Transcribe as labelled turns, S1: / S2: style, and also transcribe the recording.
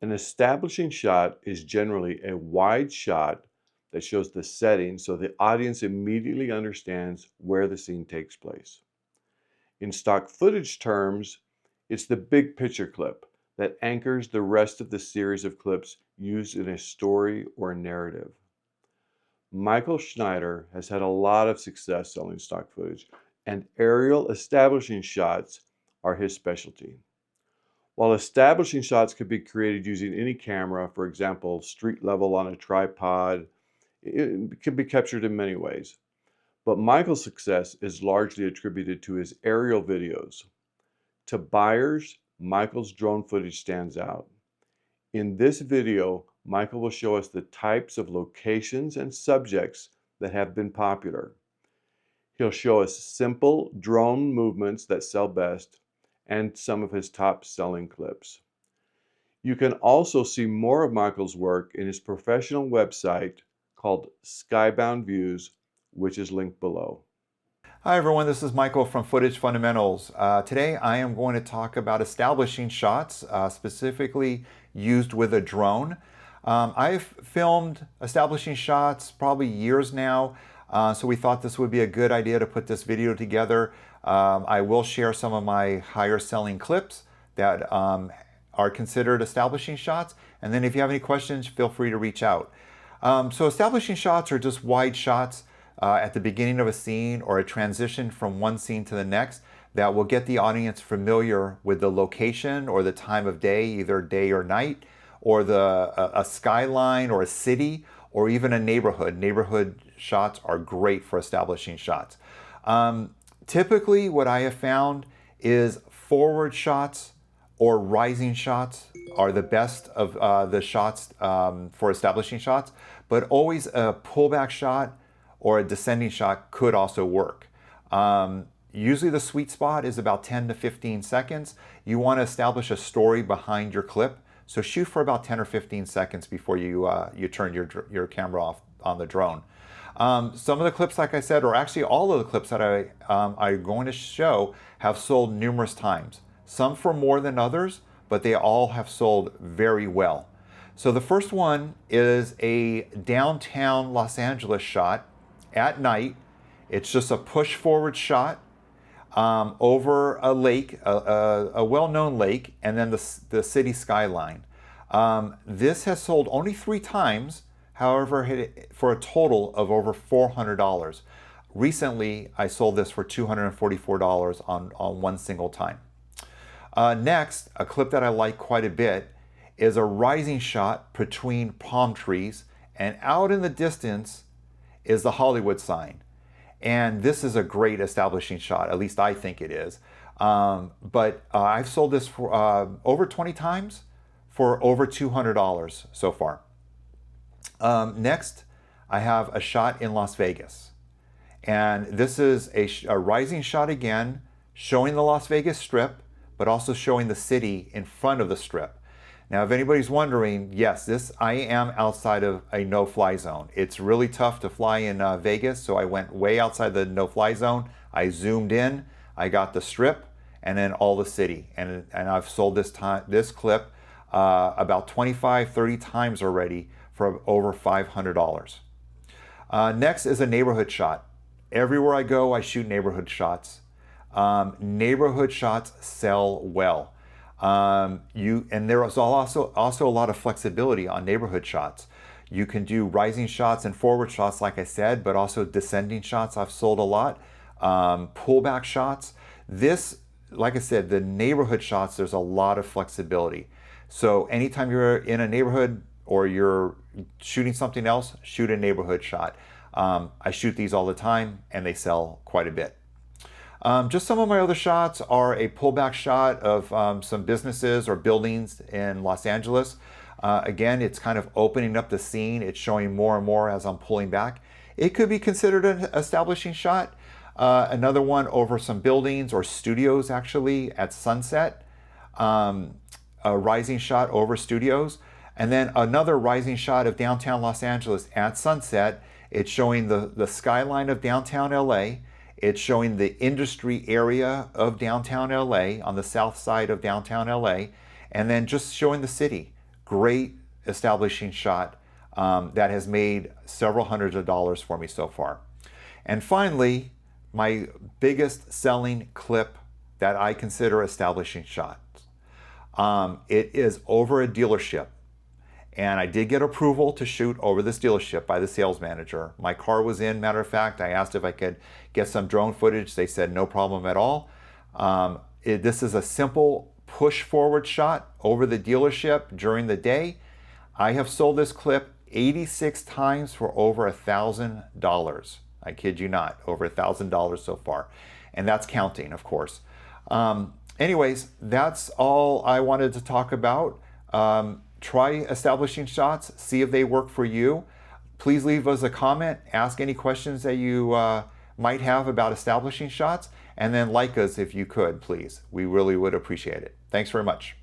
S1: An establishing shot is generally a wide shot that shows the setting so the audience immediately understands where the scene takes place. In stock footage terms, it's the big picture clip that anchors the rest of the series of clips used in a story or narrative. Michael Schnyder has had a lot of success selling stock footage, and aerial establishing shots are his specialty. While establishing shots could be created using any camera, for example, street level on a tripod, it can be captured in many ways. But Michael's success is largely attributed to his aerial videos. To buyers, Michael's drone footage stands out. In this video, Michael will show us the types of locations and subjects that have been popular. He'll show us simple drone movements that sell best and some of his top selling clips. You can also see more of Michael's work in his professional website called Skybound Views, which is linked below.
S2: Hi everyone, this is Michael from Footage Fundamentals. Today I am going to talk about establishing shots, specifically used with a drone. I've filmed establishing shots probably years now, so we thought this would be a good idea to put this video together. I will share some of my higher selling clips that are considered establishing shots, and then if you have any questions, feel free to reach out. So establishing shots are just wide shots at the beginning of a scene or a transition from one scene to the next that will get the audience familiar with the location or the time of day, either day or night, or a skyline or a city or even a neighborhood. Neighborhood shots are great for establishing shots. Typically what I have found is forward shots or rising shots are the best of the shots for establishing shots, but always a pullback shot or a descending shot could also work. Usually the sweet spot is about 10 to 15 seconds. You want to establish a story behind your clip, so shoot for about 10 or 15 seconds before you turn your camera off on the drone. Some of the clips, like I said, or actually all of the clips that I'm going to show have sold numerous times. Some for more than others, but they all have sold very well. So the first one is a downtown Los Angeles shot at night. It's just a push forward shot over a lake, a well-known lake, and then the city skyline. This has sold only 3 times, however, for a total of over $400. Recently, I sold this for $244 on one single time. Next, a clip that I like quite a bit is a rising shot between palm trees, and out in the distance is the Hollywood sign. And this is a great establishing shot, at least I think it is. But I've sold this for over 20 times for over $200 so far. Next, I have a shot in Las Vegas. And this is a rising shot again, showing the Las Vegas Strip, but also showing the city in front of the Strip. Now, if anybody's wondering, yes, I am outside of a no-fly zone. It's really tough to fly in Vegas, so I went way outside the no-fly zone. I zoomed in, I got the Strip, and then all the city. And I've sold this clip about 25, 30 times already for over $500. Next is a neighborhood shot. Everywhere I go, I shoot neighborhood shots. Neighborhood shots sell well. And there is also a lot of flexibility on neighborhood shots. You can do rising shots and forward shots, like I said, but also descending shots I've sold a lot. Pullback shots. This, like I said, the neighborhood shots, there's a lot of flexibility. So anytime you're in a neighborhood or you're shooting something else, shoot a neighborhood shot. I shoot these all the time and they sell quite a bit. Just some of my other shots are a pullback shot of some businesses or buildings in Los Angeles. Again, it's kind of opening up the scene. It's showing more and more as I'm pulling back. It could be considered an establishing shot. Another one over some buildings or studios actually at sunset. A rising shot over studios. And then another rising shot of downtown Los Angeles at sunset. It's showing the skyline of downtown LA. It's showing the industry area of downtown LA on the south side of downtown LA, and then just showing the city Great establishing shot that has made several hundreds of dollars for me so far. And finally, my biggest selling clip that I consider establishing shots. It is over a dealership. And I did get approval to shoot over this dealership by the sales manager. My car was in, matter of fact. I asked if I could get some drone footage. They said no problem at all. This is a simple push forward shot over the dealership during the day. I have sold this clip 86 times for over $1,000. I kid you not, over $1,000 so far. And that's counting, of course. Anyways, that's all I wanted to talk about. Try establishing shots, see if they work for you. Please leave us a comment, ask any questions that you might have about establishing shots, and then like us if you could, please. We really would appreciate it. Thanks very much.